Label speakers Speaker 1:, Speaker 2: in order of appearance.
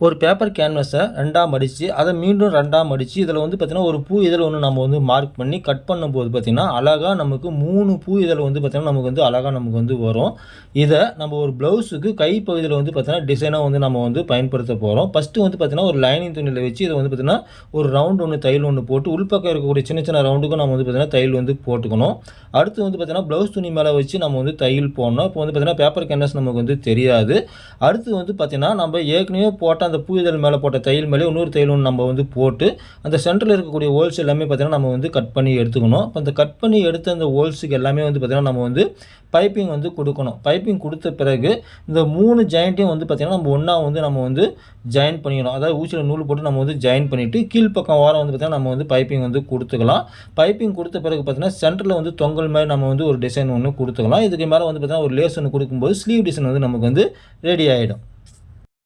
Speaker 1: ஒரு பேப்பர் கேன்வஸை 2ஆக மடித்து அதை மீண்டும் 2ஆக மடித்து இதில் வந்து பார்த்திங்கன்னா ஒரு பூ இதழ் ஒன்று நம்ம வந்து மார்க் பண்ணி கட் பண்ணும்போது பார்த்திங்கன்னா அழகாக நமக்கு 3 பூ இதழ் வந்து பார்த்திங்கன்னா நமக்கு வந்து அழகாக நமக்கு வந்து வரும். இதை நம்ம ஒரு ப்ளவுஸுக்கு கைப்பகுதியில் வந்து பார்த்திங்கன்னா டிசைனாக வந்து நம்ம வந்து பயன்படுத்த போகிறோம். ஃபஸ்ட்டு வந்து பார்த்திங்கன்னா ஒரு லைனிங் துணியில் வச்சு இதை வந்து பார்த்திங்கன்னா ஒரு ரவுண்ட் ஒன்று தையல் ஒன்று போட்டு உள்பக்கம் இருக்கக்கூடிய சின்ன சின்ன ரவுண்டுக்கும் நம்ம வந்து பார்த்திங்கன்னா தையல் வந்து போட்டுக்கணும். அடுத்து வந்து பார்த்திங்கன்னா ப்ளவுஸ் துணி மேலே வச்சு நம்ம வந்து தையல் போடணும். இப்போ வந்து பார்த்திங்கன்னா பேப்பர் கேன்வஸ் நமக்கு வந்து தெரியாது. அடுத்து வந்து பார்த்திங்கன்னா நம்ம ஏற்கனவே போட்ட அந்த பூ இதழ் மேலே போட்ட தையல் மேலே இன்னொரு தையல் ஒன்று நம்ம வந்து போட்டு அந்த சென்டரில் இருக்கக்கூடிய ஹோல்ஸ் எல்லாமே பார்த்திங்கன்னா நம்ம வந்து கட் பண்ணி எடுத்துக்கணும். இப்போ அந்த கட் பண்ணி எடுத்த அந்த ஹோல்ஸுக்கு எல்லாமே வந்து பார்த்திங்கன்னா நம்ம வந்து பைப்பிங் வந்து கொடுக்கணும். பைப்பிங் கொடுத்த பிறகு இந்த 3 ஜாயிண்ட்டையும் வந்து பார்த்திங்கன்னா நம்ம வந்து ஜாயின் பண்ணிக்கணும். அதாவது ஊசியில் நூல் போட்டு நம்ம வந்து ஜாயின் பண்ணிவிட்டு கீழ்ப்பக்கம் ஓரம் வந்து பார்த்திங்கன்னா நம்ம வந்து பைப்பிங் வந்து கொடுத்துக்கலாம். பைப்பிங் கொடுத்த பிறகு பார்த்திங்கன்னா சென்டரில் வந்து தொங்கல் மாதிரி நம்ம வந்து ஒரு டிசைன் ஒன்று கொடுத்துக்கலாம். இதுக்கு மேலே வந்து பார்த்திங்கன்னா ஒரு லேஸ் ஒன்று கொடுக்கும்போது ஸ்லீவ் டிசைன் வந்து நமக்கு வந்து ரெடி ஆகிடும்.